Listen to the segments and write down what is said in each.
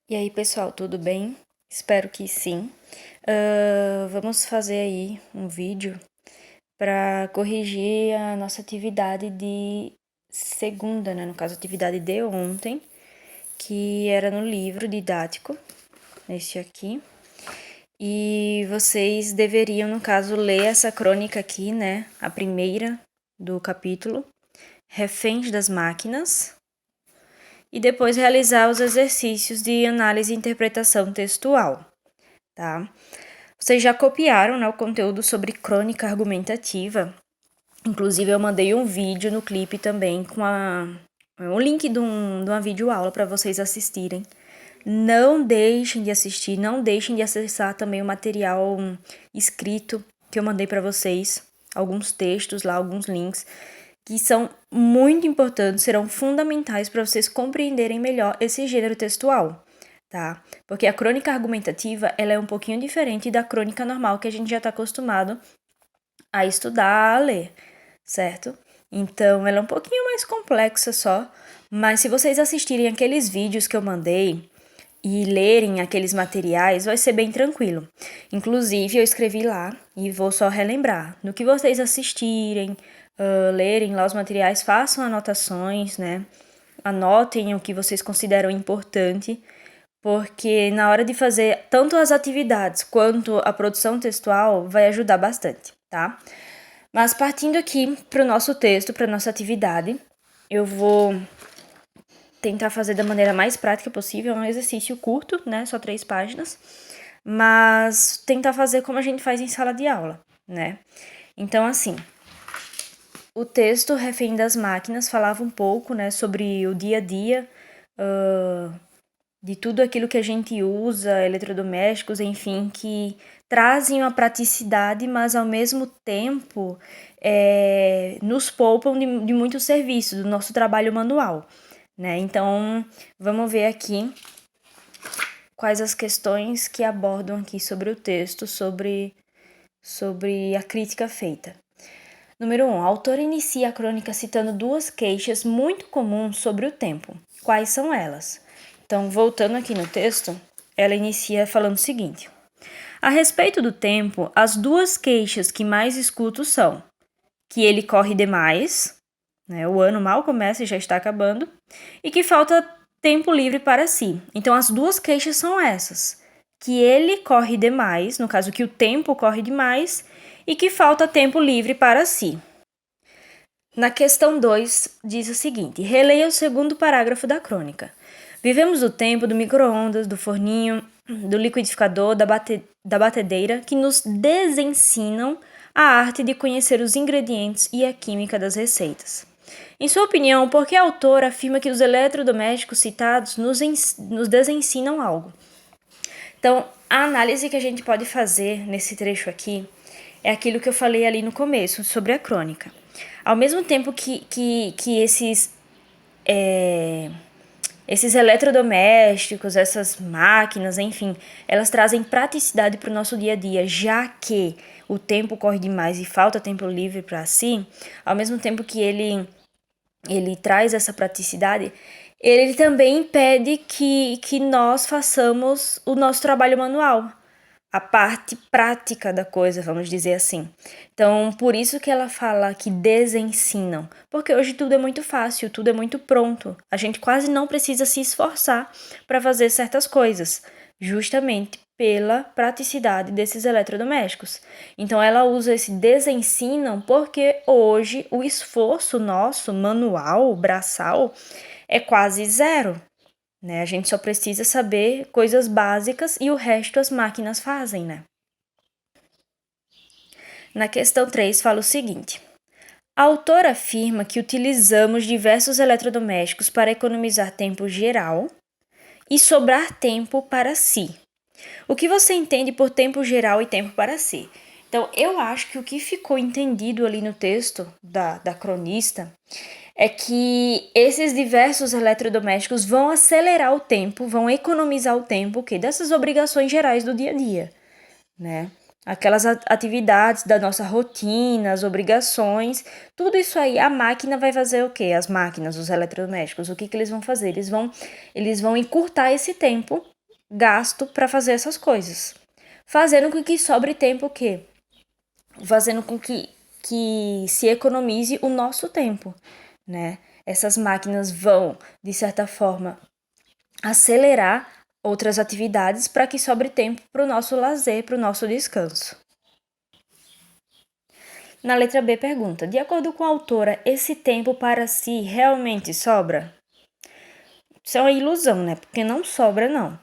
E aí, pessoal, tudo bem? Espero que sim. Vamos fazer aí um vídeo para corrigir a nossa atividade de segunda, né? No caso, a atividade de ontem, que era no livro didático, este aqui. E vocês deveriam, no caso, ler essa crônica aqui, né? A primeira do capítulo, Reféns das Máquinas, e depois realizar os exercícios de análise e interpretação textual, tá? Vocês já copiaram, né, o conteúdo sobre crônica argumentativa. Inclusive, eu mandei um vídeo no clipe também com o link de uma videoaula para vocês assistirem. Não deixem de assistir, não deixem de acessar também o material escrito que eu mandei para vocês. Alguns textos lá, alguns links, que são muito importantes, serão fundamentais para vocês compreenderem melhor esse gênero textual, tá? Porque a crônica argumentativa, ela é um pouquinho diferente da crônica normal que a gente já está acostumado a estudar, a ler, certo? Então, ela é um pouquinho mais complexa só, mas se vocês assistirem aqueles vídeos que eu mandei e lerem aqueles materiais, vai ser bem tranquilo. Inclusive, eu escrevi lá e vou só relembrar. No que vocês assistirem, lerem lá os materiais, façam anotações, né? Anotem o que vocês consideram importante, porque na hora de fazer tanto as atividades quanto a produção textual vai ajudar bastante, tá? Mas partindo aqui para o nosso texto, para nossa atividade, eu vou tentar fazer da maneira mais prática possível. É um exercício curto, né? Só 3 páginas, mas tentar fazer como a gente faz em sala de aula, né? Então, assim, o texto Refém das Máquinas falava um pouco, né, sobre o dia a dia, de tudo aquilo que a gente usa, eletrodomésticos, enfim, que trazem uma praticidade, mas ao mesmo tempo nos poupam de muito serviço, do nosso trabalho manual, né? Então, vamos ver aqui quais as questões que abordam aqui sobre o texto, sobre a crítica feita. Número 1. A autora inicia a crônica citando 2 queixas muito comuns sobre o tempo. Quais são elas? Então, voltando aqui no texto, ela inicia falando o seguinte: a respeito do tempo, as 2 queixas que mais escuto são que ele corre demais, né, o ano mal começa e já está acabando, e que falta tempo livre para si. Então, as 2 queixas são essas: que ele corre demais, no caso que o tempo corre demais, e que falta tempo livre para si. Na questão 2, diz o seguinte: releia o segundo parágrafo da crônica. Vivemos o tempo do micro-ondas, do forninho, do liquidificador, da batedeira, que nos desensinam a arte de conhecer os ingredientes e a química das receitas. Em sua opinião, por que a autora afirma que os eletrodomésticos citados nos desensinam algo? Então, a análise que a gente pode fazer nesse trecho aqui é aquilo que eu falei ali no começo, sobre a crônica. Ao mesmo tempo que esses eletrodomésticos, essas máquinas, enfim, elas trazem praticidade para o nosso dia a dia, já que o tempo corre demais e falta tempo livre para si, ao mesmo tempo que ele traz essa praticidade, ele também impede que nós façamos o nosso trabalho manual, a parte prática da coisa, vamos dizer assim. Então, por isso que ela fala que desensinam, porque hoje tudo é muito fácil, tudo é muito pronto. A gente quase não precisa se esforçar para fazer certas coisas, justamente pela praticidade desses eletrodomésticos. Então, ela usa esse desensinam porque hoje o esforço nosso, manual, braçal, é quase zero. Né? A gente só precisa saber coisas básicas e o resto as máquinas fazem, né? Na questão 3 fala o seguinte: a autora afirma que utilizamos diversos eletrodomésticos para economizar tempo geral e sobrar tempo para si. O que você entende por tempo geral e tempo para si? Então, eu acho que o que ficou entendido ali no texto da cronista é que esses diversos eletrodomésticos vão acelerar o tempo, vão economizar o tempo dessas obrigações gerais do dia a dia, né? Aquelas atividades da nossa rotina, as obrigações, tudo isso aí, a máquina vai fazer o quê? As máquinas, os eletrodomésticos, o que eles vão fazer? Eles vão encurtar esse tempo gasto para fazer essas coisas, fazendo com que sobre tempo o quê? Fazendo com que se economize o nosso tempo, né? Essas máquinas vão, de certa forma, acelerar outras atividades para que sobre tempo para o nosso lazer, para o nosso descanso. Na letra B pergunta: de acordo com a autora, esse tempo para si realmente sobra? Isso é uma ilusão, né? Porque não sobra, não.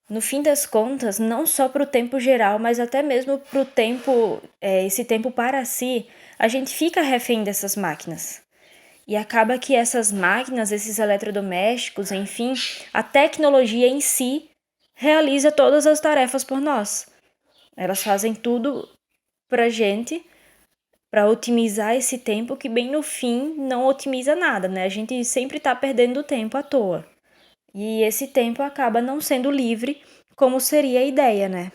No fim das contas, não só para o tempo geral, mas até mesmo para o tempo, esse tempo para si, a gente fica refém dessas máquinas. E acaba que essas máquinas, esses eletrodomésticos, enfim, a tecnologia em si realiza todas as tarefas por nós. Elas fazem tudo pra gente, para otimizar esse tempo que bem no fim não otimiza nada, né? A gente sempre tá perdendo tempo à toa. E esse tempo acaba não sendo livre, como seria a ideia, né?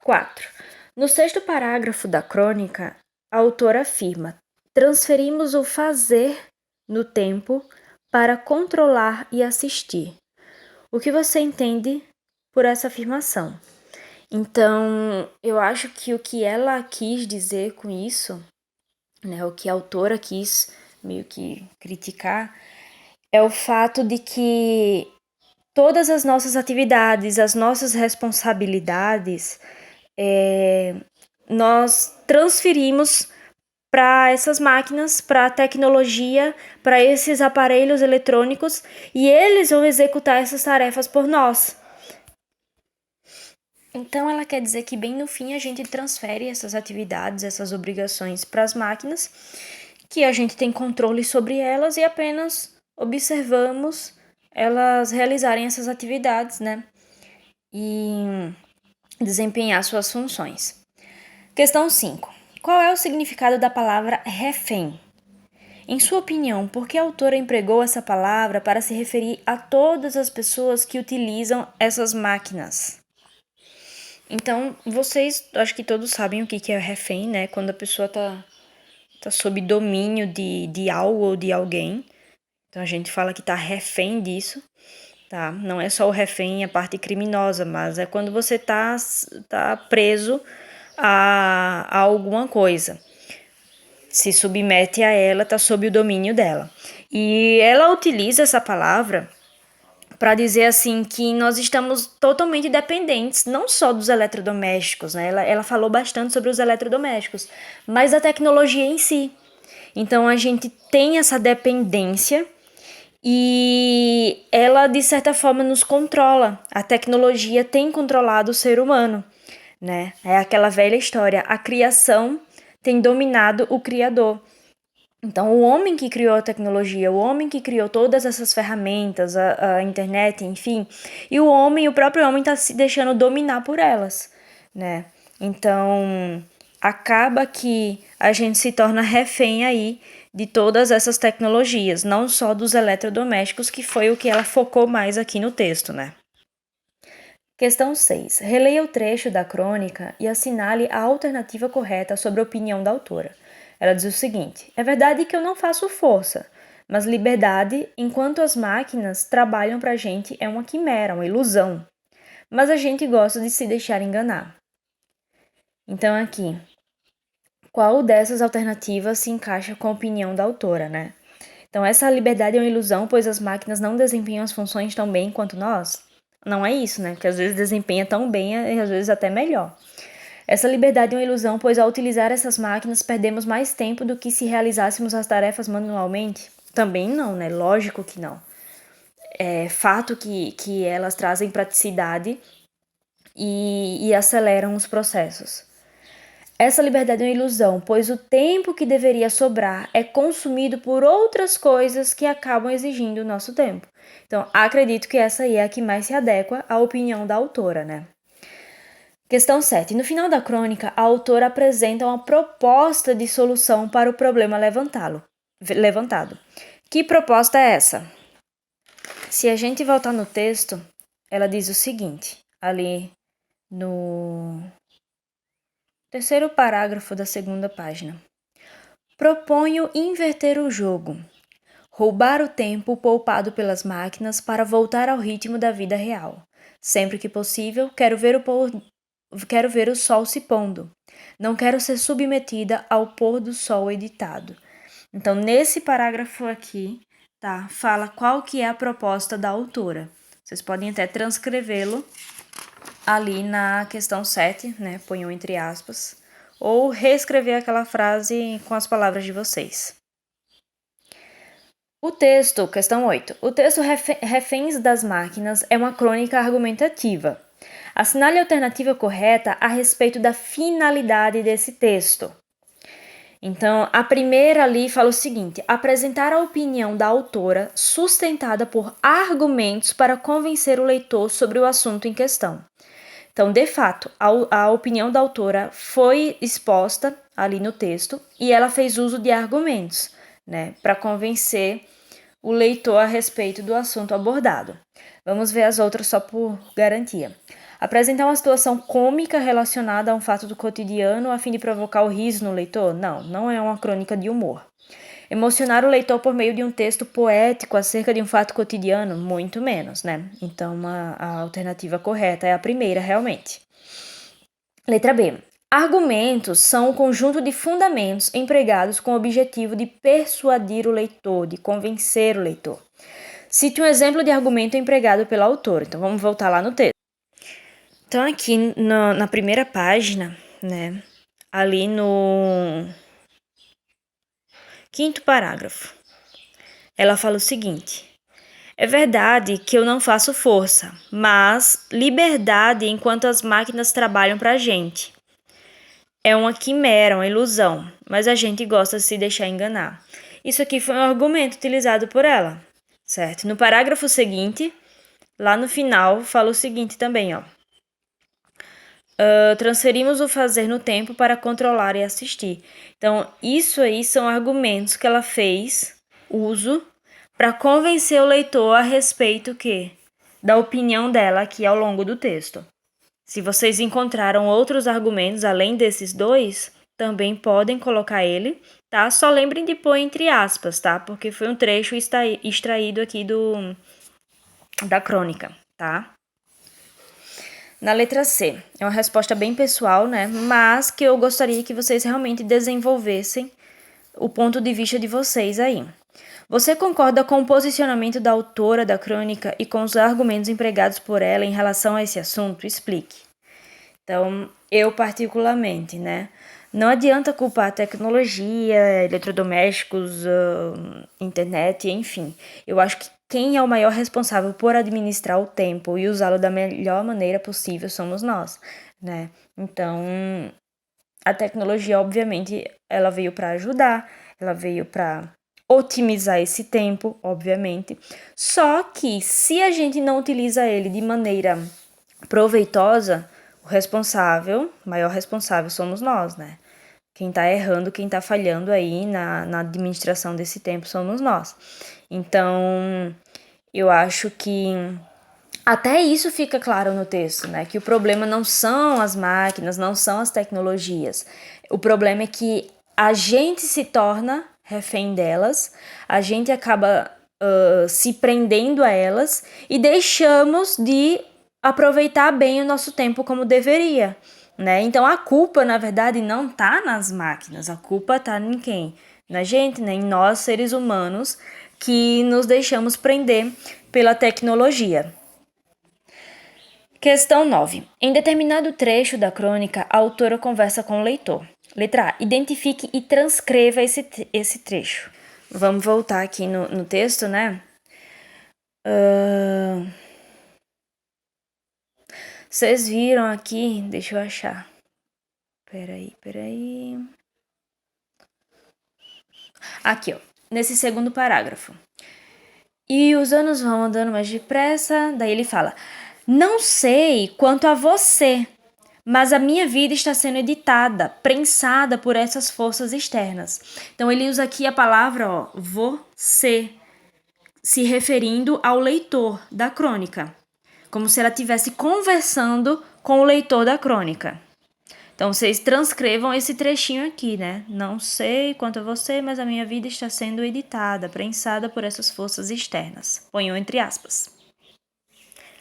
4. No sexto parágrafo da crônica, a autora afirma: transferimos o fazer no tempo para controlar e assistir. O que você entende por essa afirmação? Então, eu acho que o que ela quis dizer com isso, né, o que a autora quis meio que criticar, é o fato de que todas as nossas atividades, as nossas responsabilidades, nós transferimos para essas máquinas, para a tecnologia, para esses aparelhos eletrônicos e eles vão executar essas tarefas por nós. Então, ela quer dizer que bem no fim a gente transfere essas atividades, essas obrigações para as máquinas, que a gente tem controle sobre elas e apenas observamos elas realizarem essas atividades, né? E desempenhar suas funções. Questão 5. Qual é o significado da palavra refém? Em sua opinião, por que a autora empregou essa palavra para se referir a todas as pessoas que utilizam essas máquinas? Então, vocês, acho que todos sabem o que é refém, né? Quando a pessoa tá sob domínio de algo ou de alguém. Então, a gente fala que tá refém disso, tá? Não é só o refém, a parte criminosa, mas é quando você tá preso a alguma coisa. Se submete a ela, tá sob o domínio dela. E ela utiliza essa palavra para dizer assim que nós estamos totalmente dependentes, não só dos eletrodomésticos, né? Ela falou bastante sobre os eletrodomésticos, mas da tecnologia em si. Então a gente tem essa dependência e ela de certa forma nos controla. A tecnologia tem controlado o ser humano, né? É aquela velha história, a criação tem dominado o criador. Então, o homem que criou a tecnologia, o homem que criou todas essas ferramentas, a internet, enfim, e o próprio homem está se deixando dominar por elas, né? Então, acaba que a gente se torna refém aí de todas essas tecnologias, não só dos eletrodomésticos, que foi o que ela focou mais aqui no texto, né? Questão 6. Releia o trecho da crônica e assinale a alternativa correta sobre a opinião da autora. Ela diz o seguinte: é verdade que eu não faço força, mas liberdade, enquanto as máquinas trabalham pra gente, é uma quimera, uma ilusão. Mas a gente gosta de se deixar enganar. Então, aqui, qual dessas alternativas se encaixa com a opinião da autora, né? Então, essa liberdade é uma ilusão, pois as máquinas não desempenham as funções tão bem quanto nós? Não é isso, né? Porque às vezes desempenha tão bem e às vezes até melhor. Essa liberdade é uma ilusão, pois ao utilizar essas máquinas perdemos mais tempo do que se realizássemos as tarefas manualmente? Também não, né? Lógico que não. É fato que elas trazem praticidade e aceleram os processos. Essa liberdade é uma ilusão, pois o tempo que deveria sobrar é consumido por outras coisas que acabam exigindo o nosso tempo. Então, acredito que essa aí é a que mais se adequa à opinião da autora, né? Questão 7. No final da crônica, a autora apresenta uma proposta de solução para o problema levantado. Que proposta é essa? Se a gente voltar no texto, ela diz o seguinte, ali no terceiro parágrafo da segunda página. Proponho inverter o jogo. roubar o tempo poupado pelas máquinas para voltar ao ritmo da vida real. Sempre que possível, quero ver o sol se pondo. Não quero ser submetida ao pôr do sol editado. Então, nesse parágrafo aqui, tá, fala qual que é a proposta da autora. Vocês podem até transcrevê-lo ali na questão 7, né, ponham entre aspas, ou reescrever aquela frase com as palavras de vocês. O texto, questão 8. O texto Reféns das Máquinas é uma crônica argumentativa. Assinale a alternativa correta a respeito da finalidade desse texto. Então, a primeira ali fala o seguinte: apresentar a opinião da autora sustentada por argumentos para convencer o leitor sobre o assunto em questão. Então, de fato, a opinião da autora foi exposta ali no texto e ela fez uso de argumentos, né, para convencer o leitor a respeito do assunto abordado. Vamos ver as outras só por garantia. Apresentar uma situação cômica relacionada a um fato do cotidiano a fim de provocar o riso no leitor? Não, não é uma crônica de humor. Emocionar o leitor por meio de um texto poético acerca de um fato cotidiano? Muito menos, né? Então, a alternativa correta é a primeira, realmente. Letra B. Argumentos são um conjunto de fundamentos empregados com o objetivo de persuadir o leitor, de convencer o leitor. Cite um exemplo de argumento empregado pela autora. Então, vamos voltar lá no texto. Então, aqui na primeira página, né, ali no 5º parágrafo, ela fala o seguinte: é verdade que eu não faço força, mas liberdade enquanto as máquinas trabalham pra gente. É uma quimera, uma ilusão, mas a gente gosta de se deixar enganar. Isso aqui foi um argumento utilizado por ela, certo? No parágrafo seguinte, lá no final, fala o seguinte também, ó. Transferimos o fazer no tempo para controlar e assistir. Então, isso aí são argumentos que ela fez uso para convencer o leitor a respeito da opinião dela aqui ao longo do texto. Se vocês encontraram outros argumentos além desses dois, também podem colocar ele, tá? Só lembrem de pôr entre aspas, tá? Porque foi um trecho extraído aqui da crônica, tá? Na letra C, é uma resposta bem pessoal, né? Mas que eu gostaria que vocês realmente desenvolvessem o ponto de vista de vocês aí. Você concorda com o posicionamento da autora da crônica e com os argumentos empregados por ela em relação a esse assunto? Explique. Então, eu particularmente, né? Não adianta culpar a tecnologia, eletrodomésticos, internet, enfim. Eu acho que quem é o maior responsável por administrar o tempo e usá-lo da melhor maneira possível somos nós, né? Então, a tecnologia, obviamente, ela veio para ajudar, ela veio para otimizar esse tempo, obviamente. Só que se a gente não utiliza ele de maneira proveitosa, o maior responsável somos nós, né? Quem tá errando, quem tá falhando aí na administração desse tempo somos nós. Então, eu acho que até isso fica claro no texto, né? Que o problema não são as máquinas, não são as tecnologias. O problema é que a gente se torna refém delas, a gente acaba se prendendo a elas e deixamos de aproveitar bem o nosso tempo como deveria, né? Então, a culpa, na verdade, não tá nas máquinas, a culpa tá em quem? Na gente, né? Em nós, seres humanos, que nos deixamos prender pela tecnologia. Questão 9. Em determinado trecho da crônica, a autora conversa com o leitor. Letra A. Identifique e transcreva esse trecho. Vamos voltar aqui no texto, né? Vocês viram aqui? Deixa eu achar. Peraí. Aqui, ó. Nesse segundo parágrafo. E os anos vão andando mais depressa. Daí ele fala: não sei quanto a você, mas a minha vida está sendo editada, prensada por essas forças externas. Então ele usa aqui a palavra, ó, você, se referindo ao leitor da crônica, como se ela estivesse conversando com o leitor da crônica. Então, vocês transcrevam esse trechinho aqui, né? Não sei quanto a você, mas a minha vida está sendo editada, prensada por essas forças externas. Ponham entre aspas.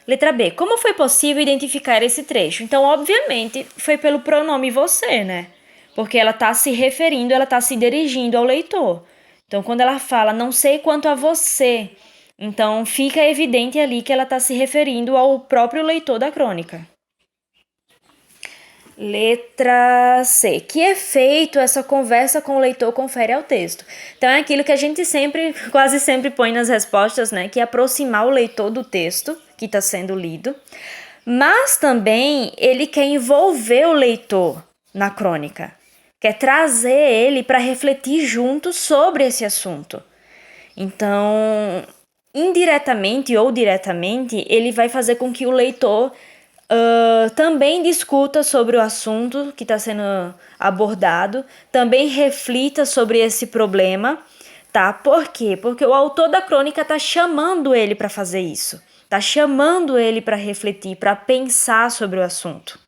Letra B. Como foi possível identificar esse trecho? Então, obviamente, foi pelo pronome você, né? Porque ela está se referindo, ela está se dirigindo ao leitor. Então, quando ela fala, não sei quanto a você, então fica evidente ali que ela está se referindo ao próprio leitor da crônica. Letra C. Que efeito essa conversa com o leitor confere ao texto? Então, é aquilo que a gente quase sempre põe nas respostas, né? Que é aproximar o leitor do texto que está sendo lido. Mas também ele quer envolver o leitor na crônica. Quer trazer ele para refletir junto sobre esse assunto. Então, indiretamente ou diretamente, ele vai fazer com que o leitor também discuta sobre o assunto que está sendo abordado, também reflita sobre esse problema, tá? Por quê? Porque o autor da crônica está chamando ele para fazer isso, está chamando ele para refletir, para pensar sobre o assunto.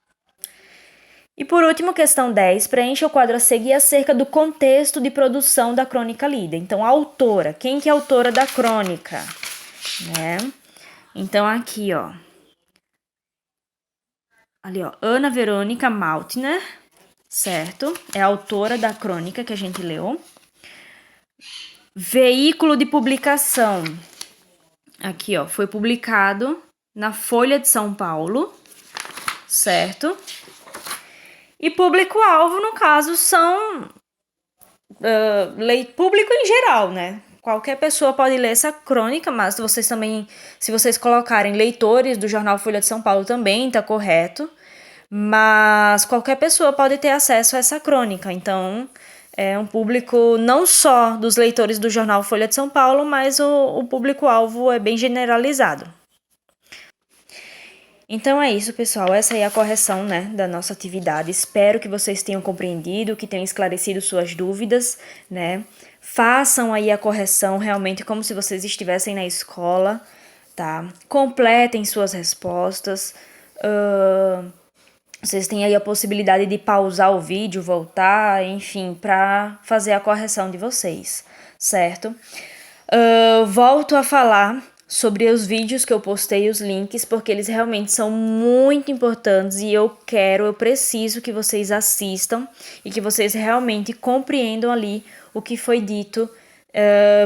E por último, questão 10, preencha o quadro a seguir acerca do contexto de produção da crônica lida. Então, a autora, quem que é a autora da crônica? Né? Então, aqui, ó. Ali, ó, Ana Verônica Maltner, certo? É a autora da crônica que a gente leu. Veículo de publicação. Aqui, ó, foi publicado na Folha de São Paulo, certo? E público-alvo, no caso, são público em geral, né? Qualquer pessoa pode ler essa crônica, mas se vocês colocarem leitores do jornal Folha de São Paulo também, tá correto. Mas qualquer pessoa pode ter acesso a essa crônica. Então, é um público não só dos leitores do jornal Folha de São Paulo, mas o público-alvo é bem generalizado. Então é isso, pessoal. Essa é a correção, né, da nossa atividade. Espero que vocês tenham compreendido, que tenham esclarecido suas dúvidas, né? Façam aí a correção realmente como se vocês estivessem na escola, tá? Completem suas respostas. Vocês têm aí a possibilidade de pausar o vídeo, voltar, enfim, para fazer a correção de vocês, certo? Volto a falar sobre os vídeos que eu postei, os links, porque eles realmente são muito importantes e eu preciso que vocês assistam e que vocês realmente compreendam ali o que foi dito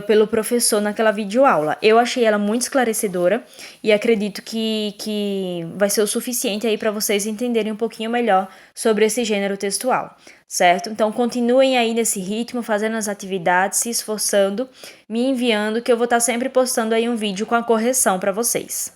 pelo professor naquela videoaula. Eu achei ela muito esclarecedora e acredito que vai ser o suficiente aí para vocês entenderem um pouquinho melhor sobre esse gênero textual, certo? Então, continuem aí nesse ritmo, fazendo as atividades, se esforçando, me enviando, que eu vou estar sempre postando aí um vídeo com a correção para vocês.